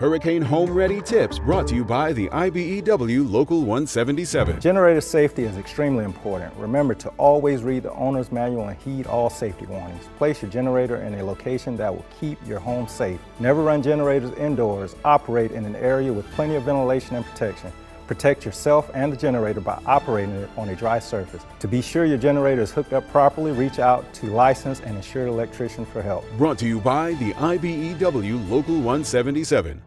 Hurricane Home Ready Tips brought to you by the IBEW Local 177. Generator safety is extremely important. Remember to always read the owner's manual and heed all safety warnings. Place your generator in a location that will keep your home safe. Never run generators indoors. Operate in an area with plenty of ventilation and protection. Protect yourself and the generator by operating it on a dry surface. To be sure your generator is hooked up properly, reach out to licensed and insured electrician for help. Brought to you by the IBEW Local 177.